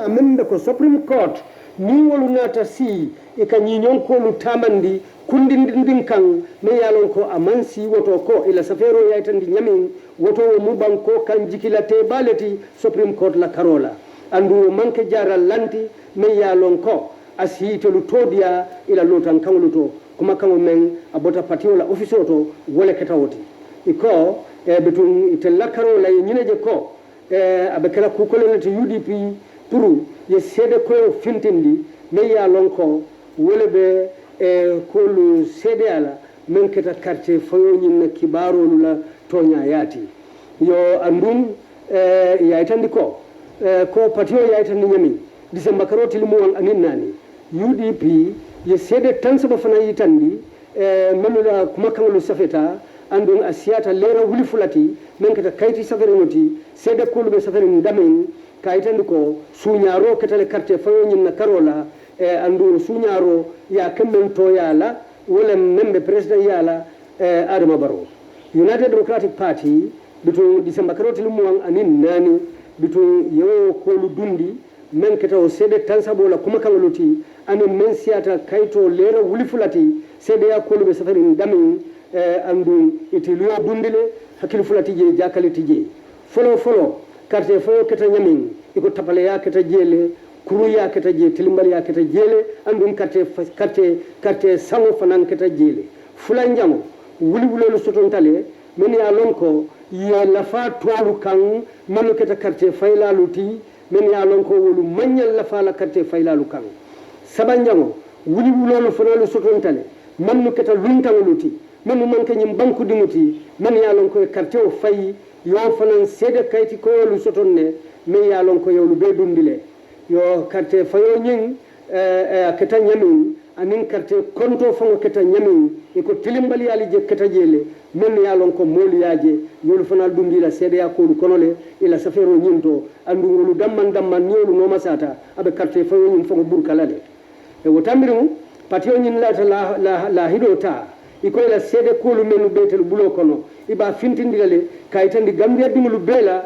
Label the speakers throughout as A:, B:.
A: amende ko Supreme Court ni wolu nata si e ka ñiñon ko lu tamandi kundindin kan me yalon ko amansi woto ko ila safero yaytandi nyamin woto mu banko kan jikilate baleti Supreme Court la karola andu manke jaral lanti me yalon ko asitelu todia ila lotan kangluto kuma kango men abota patiola office to wole ketawoti iko betun itella karola ñineje ko abekala kukolene to UDP pour ye sede ko fintindi me yalon ko wole be ko lu sede ala men keta quartier fayo ñinna kibarolu la tonya yati yo andum yaytandi ko patio yaytandi ñami December karoti limu wan anin nani UDP ye sede tan saba fana yitandi menula kuma kangolu safeta andun asiyata lera wuli fulati men keta kayti safere ngoti sede ko lu be safere ndamen kayitandi ko suñaro ketale quartier fayo ñinna karola andu suñaro ya kemmen to yala wala membe president yala Adama Barrow United Democratic Party bitu December karoti limu anin nani bitu yo ko lu dundi men ketaw sede tan sabola kuma kangoluti ani men siata kayto lera wuli fulati sede ya ko lu be safarin damin andu itiluyo dundile hakil fulati je jakaliti je folo quartier fayo keta nyamin iko tapale ya keta jele kuru ya keta je tilimbal ya keta jele andum quartier sango fanan keta jele fulanjango wuli wulolu sotontale men ya lonko ye lafa tolu kan manu keta quartier fayla luti men ya lonko wolu manyal lafa la quartier fayla lu kan sabanjango wuli wulolu fonolu sotontale manu keta luntango luti manu manke nyim banku dimuti men ya lonko quartier o fay yo fanan sede kayti ko lu sotonne men ya lonko yolu be dundile yo quartier fayo nyin keta nyamin anin quartier konto fango keta nyamin iko tilimbali ali je keta jele men ya lonko moli yaje yolu fanal dundila sede ya ko lu konole ila safero nyinto andu ngolu damman niolu no masata abe quartier fayo nyin fango burkalale wotamiru patio nyin la hidota iko ila sede ko lu menu betel bulo kono iba fintindilale kayitandi Gambia dingulu bela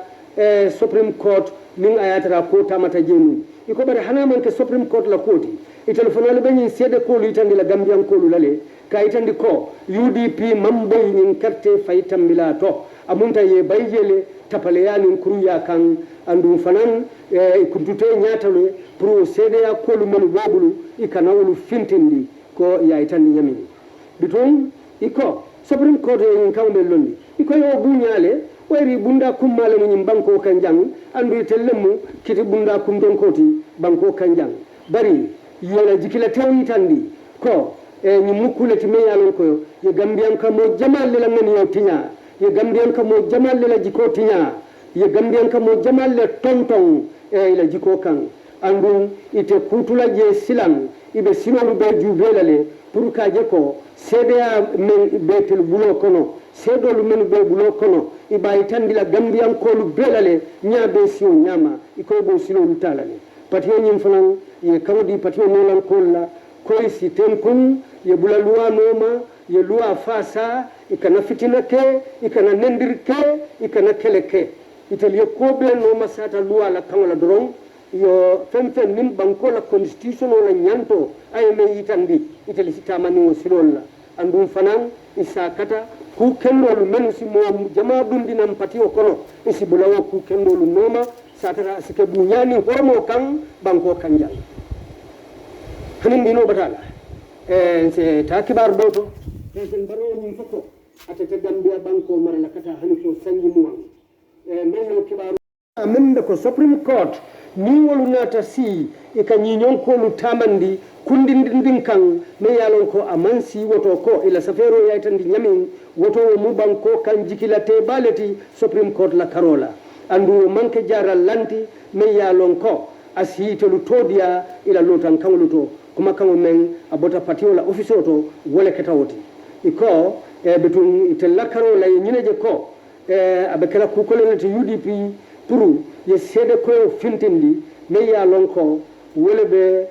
A: Supreme Court min ayatara ko tamata jenu iko bare hanaman ke Supreme Court la koti itelefonale benyin sede ko lu itandi la Gambian ko lu lale kayitandi ko UDP mamboy nin carte faytambila to amunta ye bayjele tapale yani kuruya kan andu fanan kuntute nyatalo pour sede ya ko lu men bobulu ikanawulu fintindi ko yaytandi nyami biton iko Supreme Court en kawme londi iko yo buñale wayri bunda kummale mu banko kanjang andu tellemu kiti bunda kum don koti banko kanjang bari yola jikila tawi tandi ko ni mukule ti meyalon ko ye Gambian ka mo jamal la ngani yo tinya ye Gambian ka mo jamal la jiko tinya ye Gambian ka mo jamal la tonton ila jiko kan andu ite kutula je silam ibe sinolu be jubelale pour ka je ko CDA men betel bulo kono sedolu men be bulo kono iba itandila Gambian ko lu belale nyaabe siu nyama iko bo sino lutalale patio nyim fanan ye kawdi patio nolan kolla koy si tenkun ye bula luwa noma ye luwa fasa ikana fitina ke ikana nendir ke ikana keleke italiye ko be noma sata luwa la kawla doron yo femfen nim banko la constitution la nyanto ay me yitandi itali sitamani wo silolla andum fanan isa kata ku kendolu men si mo jama dundinam patio kono isi bulawo ku kendolu noma satara sike bunyani hormo kan banko kanjal hanin dino batala se ta kibar doto sen baro min fako atete Gambia banko marala kata hani ko sangi muwan men no kibaru amende ko Supreme Court ni wolu nata si ika ñiñon ko lu tamandi kundindin kan me yalon ko amansi woto ko ila safero yaytandi nyamin woto mu banko kan jikilate baleti Supreme Court la karola andu manke jaral lanti me yalon ko asitelu todia ila lotan kangluto kuma kango men abota patiola office to wole ketawoti iko betun itella karola ñineje ko abekala kukolene to UDP pour ye sede ko fintindi me yalon ko wole be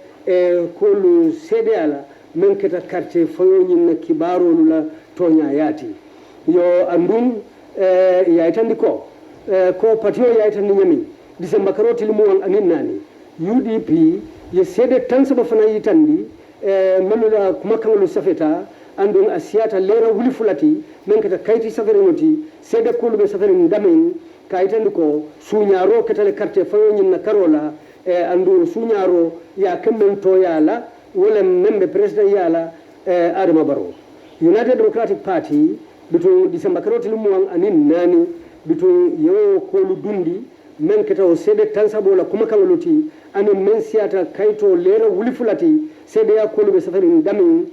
A: ko lu sede ala men keta quartier fayo ñinna kibarolu la tonya yati yo andum yaytandi ko patio yaytandi ñami December karoti limu wan anin nani UDP ye sede tan saba fana yitandi mamula kuma kangolu safeta andon asiyata lera wuli fulati men kata kayti safere ngoti sede kolu be safere ndamen kayitandi ko suñaro ketale carte fayo nyinna karola andu suñaro ya kemmen to yala wala membe president yala Adama Barrow United Democratic Party between December karotil muwan anin nani between yo kolu dundi men keta o sede tan sabola kuma kangoluti anin men siata kayto lera wuli fulati sede ya kolu be safere ndamen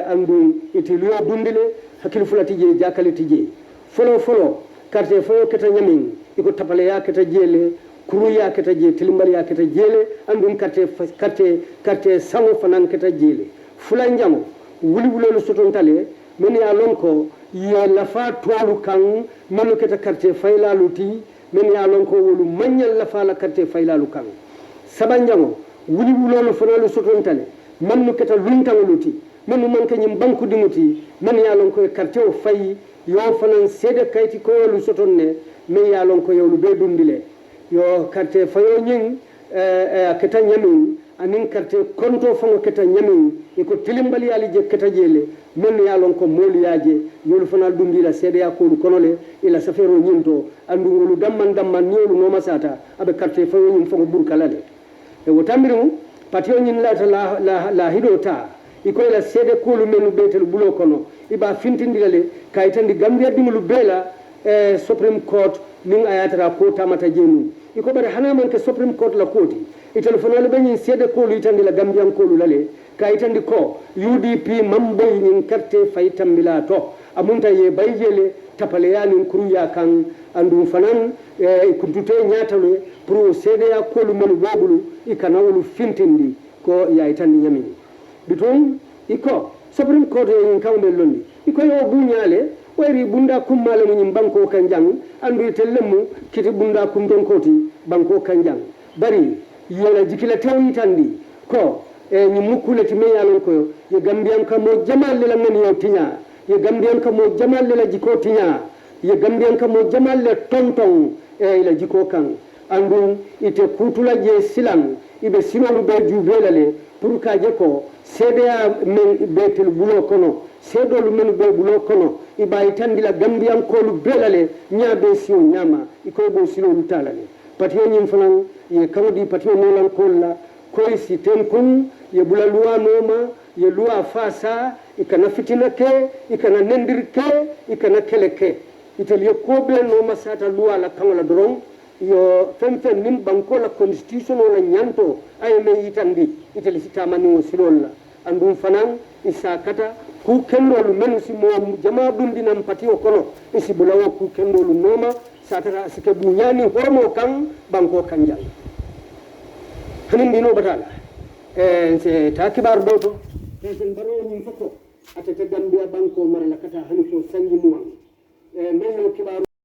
A: andu itiliyo dundile hakil fulati je jakaliti je folo carte fayo keta nyamin iko tapale ya keta jele kuru ya keta je tilimbali ya keta jele andum carte sango fanan keta jele fulanjango wuli wulolu sotontale men ya lonko ya lafa tolu kan manu keta carte fayla luti men ya lonko wolu manyal lafa la carte fayla lu kan sabanjango wuli wulolu fanolu sotontale manu keta luntango luti manu manke nyim banku dimuti men ya lonko carte o fay yo fanan sede kayti ko lu sotonne men ya lonko yewlu be dundile yo carte fayo nyin keta nyamin anin carte konto fango keta nyamin iko tilimbali ali je keta jele men ya lonko moli yaje yolu fanal dundila sede ya ko lu konole ila safero nyinto andu ngolu damman nyolu no masata abe carte fayo nyin fango burkalale e wotamiru patio nyin la hidota iko ila sede ko lu menu betel bulo kono iba fintindilale kayitandi Gambia dimulu bela Supreme Court ning ayatara ko tamata jenu iko bare hana man ke Supreme Court la koti itelefonal be nyin sede ko lu itandi la Gambian ko lu lale kayitandi ko UDP mamboy nin carte faytam milato amunta ye bayjele tapale yani kuruya kan andu fanan kuntute nyatale pro sede ya ko lu menu bobulu ikanawulu fintindi ko ya itandi nyamini biton iko Supreme Court en kawbe londi iko yo bunyale wayri bunda kummale mun banko kanjang andu tellemu kiti bunda kum don koti banko kanjang bari yela jikila tawi tandi ko ni mukulati me yalon ko ye Gambian ka mo jamal la ngani yo tinya ye Gambian ka mo jamal la jiko tinya ye Gambian ka mo jamal la tonton ila jiko kan andu ite kutula je silang ibe sinolu be jubelale pour ka je ko CDA men betel bulo kono sedolu men be bulo kono ibayi tandila Gambian ko lu belale nyaabe siyo nyama iko bo silo mutalale patiyo nyim fanan ye kawdi patiyo nolan kolla koy si tenkun ye bula luwa noma ye luwa fasa ikana fitina ke ikana nendir ke ikana kele ke italiye ko be noma sata luwa la kangola doron yo femfen nim banko la constitution wala nyanto ay me yitandi itali sitamani wo silolla andum fanan isa kata ku kendolu men si mo jama dundinam patio kono isi bulawo ku kendolu noma satara sike bunyani hormo kan banko kanjal hanin dino batala se takibar doto sen baro nyim fako atete Gambia banko marala kata haniko sangi muwan men kibaru